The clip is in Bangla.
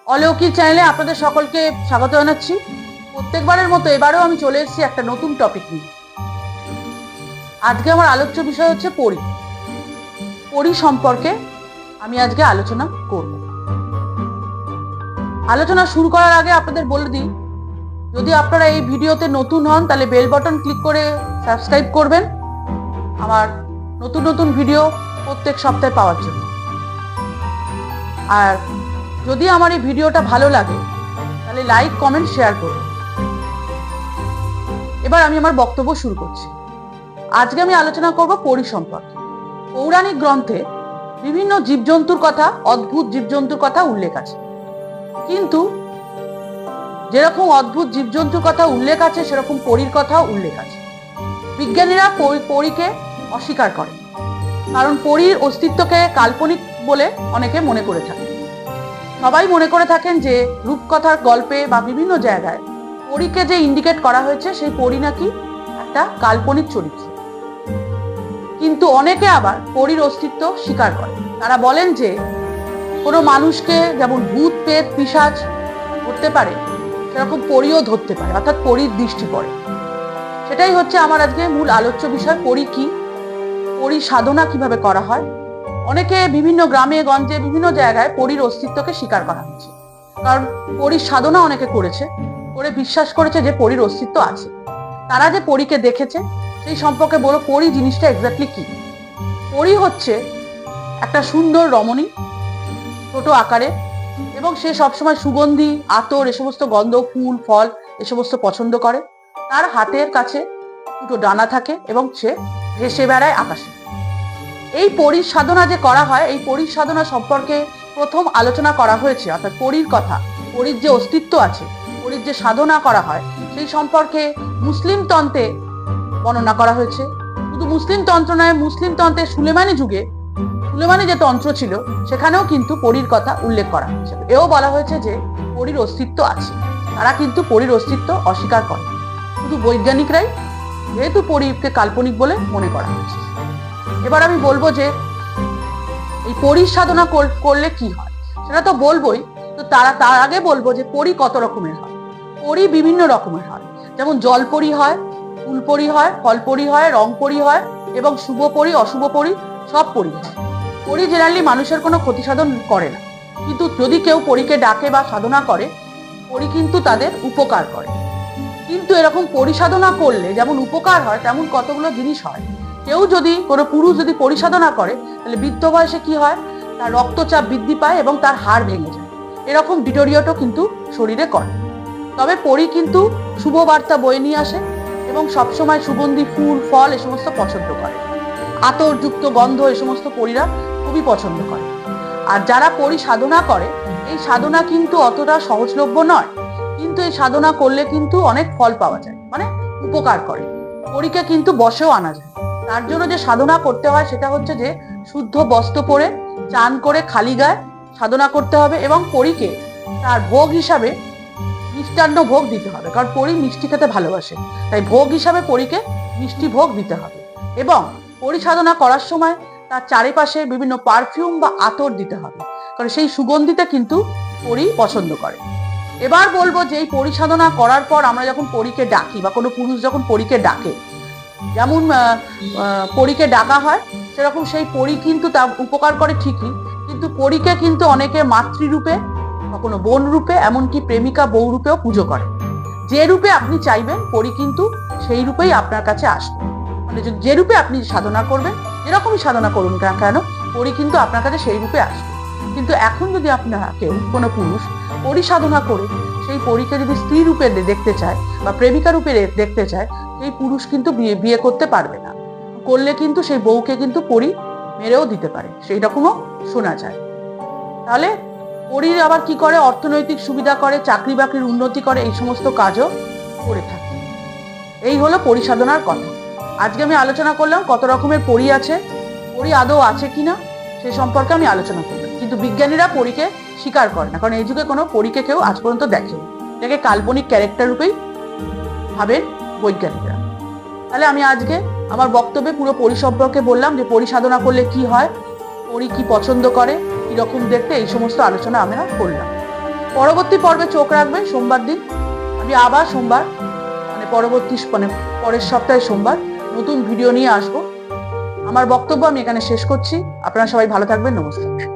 অলৌকিক চ্যানেলে আপনাদের সকলকে স্বাগত জানাচ্ছি। প্রত্যেকবারের মতো এবারেও আমি চলে এসেছি একটা নতুন টপিক নিয়ে। আজকে আমার আলোচ্য বিষয় হচ্ছে পরী। পরী সম্পর্কে আমি আজকে আলোচনা করব। আলোচনা শুরু করার আগে আপনাদের বলে দিই, যদি আপনারা এই ভিডিওতে নতুন হন তাহলে বেল বাটন ক্লিক করে সাবস্ক্রাইব করবেন আমার নতুন নতুন ভিডিও প্রত্যেক সপ্তাহে পাওয়ার জন্য। আর যদি আমার এই ভিডিওটা ভালো লাগে তাহলে লাইক, কমেন্ট, শেয়ার করুন। এবার আমি আমার বক্তব্য শুরু করছি। আজকে আমি আলোচনা করব পরী সম্পর্কে। পৌরাণিক গ্রন্থে বিভিন্ন জীবজন্তুর কথা, অদ্ভুত জীবজন্তুর কথা উল্লেখ আছে, কিন্তু যেরকম অদ্ভুত জীবজন্তুর কথা উল্লেখ আছে সেরকম পরীর কথাও উল্লেখ আছে। বিজ্ঞানীরা পরীকে অস্বীকার করে, কারণ পরীর অস্তিত্বকে কাল্পনিক বলে অনেকে মনে করে থাকে। সবাই মনে করে থাকেন যে রূপকথার গল্পে বা বিভিন্ন জায়গায় পরীকে যে ইন্ডিকেট করা হয়েছে সেই পরী নাকি একটা কাল্পনিক চরিত্র। কিন্তু অনেকে আবার পরীর অস্তিত্ব স্বীকার করে। তারা বলেন যে কোনো মানুষকে যেমন ভূত, প্রেত, পিশাচ ধরতে পারে সেরকম পরীও ধরতে পারে, অর্থাৎ পরীর দৃষ্টি পড়ে। সেটাই হচ্ছে আমার আজকে মূল আলোচ্য বিষয়। পরী কি, পরী সাধনা কিভাবে করা হয়। অনেকে বিভিন্ন গ্রামে গঞ্জে বিভিন্ন জায়গায় পরীর অস্তিত্বকে স্বীকার করা হচ্ছে, কারণ পরীর সাধনা অনেকে করেছে, করে বিশ্বাস করেছে যে পরীর অস্তিত্ব আছে। তারা যে পরীকে দেখেছে সেই সম্পর্কে বলো, পরী জিনিসটা এক্স্যাক্টলি কি। পরী হচ্ছে একটা সুন্দর রমণী, ছোট আকারে, এবং সে সবসময় সুগন্ধি, আতর, এ সমস্ত গন্ধ, ফুল, ফল এ সমস্ত পছন্দ করে। তার হাতের কাছে দুটো ডানা থাকে এবং সে ভেসে বেড়ায় আকাশে। এই পরীর সাধনা যে করা হয়, এই পরীর সাধনা সম্পর্কে প্রথম আলোচনা করা হয়েছে, অর্থাৎ পরীর কথা, পরীর যে অস্তিত্ব আছে, পরীর যে সাধনা করা হয় সেই সম্পর্কে মুসলিম তন্ত্রে বর্ণনা করা হয়েছে। শুধু মুসলিম তন্ত্র নয়, মুসলিম তন্ত্রে সুলেমানি যুগে, সুলেমানি যে তন্ত্র ছিল সেখানেও কিন্তু পরীর কথা উল্লেখ করা হয়েছে। এও বলা হয়েছে যে পরীর অস্তিত্ব আছে। তারা কিন্তু পরীর অস্তিত্ব অস্বীকার করে, শুধু বৈজ্ঞানিকরাই যেহেতু পরীকে কাল্পনিক বলে মনে করা হয়েছে। এবার আমি বলবো যে এই পরীর সাধনা করলে কি হয় সেটা তো বলবোই, তো তার আগে বলবো যে পরী কত রকমের হয়। পরী বিভিন্ন রকমের হয়, যেমন জল পরী হয়, ফুল পরী হয়, ফল পরী হয়, রং পরী হয়, এবং শুভ পরী, অশুভ পরী, সব পরী হয়। পরী জেনারেলি মানুষের কোনো ক্ষতি সাধন করে না, কিন্তু যদি কেউ পরীকে ডাকে বা সাধনা করে, পরী কিন্তু তাদের উপকার করে। কিন্তু এরকম পরী সাধনা করলে যেমন উপকার হয় তেমন কতগুলো জিনিস হয়। কেউ যদি, কোনো পুরুষ যদি পরী সাধনা করে তাহলে বৃদ্ধ বয়সে কি হয়, তার রক্তচাপ বৃদ্ধি পায় এবং তার হাড় ভেঙে যায়। এরকম ডিটোরিয়েটও কিন্তু শরীরে করে। তবে পরী কিন্তু শুভ বার্তা বয়ে নিয়ে আসে এবং সবসময় সুগন্ধি ফুল, ফল এ সমস্ত পছন্দ করে। আতরযুক্ত গন্ধ এ সমস্ত পরীরা খুবই পছন্দ করে। আর যারা পরী সাধনা করে, এই সাধনা কিন্তু অতটা সহজলভ্য নয়, কিন্তু এই সাধনা করলে কিন্তু অনেক ফল পাওয়া যায়, মানে উপকার করে। পরীকে কিন্তু বশেও আনা যায়। তার জন্য যে সাধনা করতে হয় সেটা হচ্ছে যে শুদ্ধ বস্ত্র পরে, চান করে, খালি গায়ে সাধনা করতে হবে, এবং পরীকে তার ভোগ হিসাবে মিষ্টান্ন ভোগ দিতে হবে, কারণ পরী মিষ্টি খেতে ভালোবাসে। তাই ভোগ হিসাবে পরীকে মিষ্টি ভোগ দিতে হবে, এবং পরী সাধনা করার সময় তার চারিপাশে বিভিন্ন পারফিউম বা আতর দিতে হবে, কারণ সেই সুগন্ধিতে কিন্তু পরী পছন্দ করে। এবার বলবো যে এই পরী সাধনা করার পর আমরা যখন পরীকে ডাকি বা কোনো পুরুষ যখন পরীকে ডাকে, যেমন পরীকে ডাকা হয় সেরকম সেই পরী কিন্তু তা উপকার করে ঠিকই, কিন্তু পরীকে কিন্তু অনেকে মাতৃরূপে, কখনো বোন রূপে, এমনকি প্রেমিকা বউ রূপেও পুজো করে। যে রূপে আপনি চাইবেন পরী কিন্তু সেই রূপেই আপনার কাছে আসবে, মানে যে রূপে আপনি সাধনা করবেন, যেরকমই সাধনা করুন না কেন, পরী কিন্তু আপনার কাছে সেই রূপে আসবে। কিন্তু এখন যদি আপনারা কেউ, কোনো পুরুষ পরী সাধনা করে সেই পরীকে যদি স্ত্রী রূপে দেখতে চায় বা প্রেমিকা রূপে দেখতে চায়, সেই পুরুষ কিন্তু বিয়ে করতে পারবে না। করলে কিন্তু সেই বউকে কিন্তু পরী মেরেও দিতে পারে, সেই রকমও শোনা যায়। তাহলে পরী আবার কি করে, অর্থনৈতিক সুবিধা করে, চাকরি বাকরির উন্নতি করে, এই সমস্ত কাজও করে থাকে। এই হলো পরী সাধনার কথা। আজকে আমি আলোচনা করলাম কত রকমের পরী আছে, পরী আদৌ আছে কিনা সে সম্পর্কে আমি আলোচনা করলাম। কিন্তু বিজ্ঞানীরা পরীকে স্বীকার করে না, কারণ এই যুগে কোনো পরীকে কেউ আজ পর্যন্ত দেখেনি। এটাকে কাল্পনিক ক্যারেক্টার রূপেই ভাবেন বৈজ্ঞানিকরা। তাহলে আমি আজকে আমার বক্তব্যে পুরো পরী সম্পর্কে বললাম, যে পরী সাধনা করলে কি হয়, পরী কি পছন্দ করে, কিরকম দেখতে, এই সমস্ত আলোচনা আমরা করলাম। পরবর্তী পর্বে চোখ রাখবেন সোমবার দিন। আমি আবার সোমবার পরের সপ্তাহে সোমবার নতুন ভিডিও নিয়ে আসবো। আমার বক্তব্য আমি এখানে শেষ করছি। আপনারা সবাই ভালো থাকবেন। নমস্কার।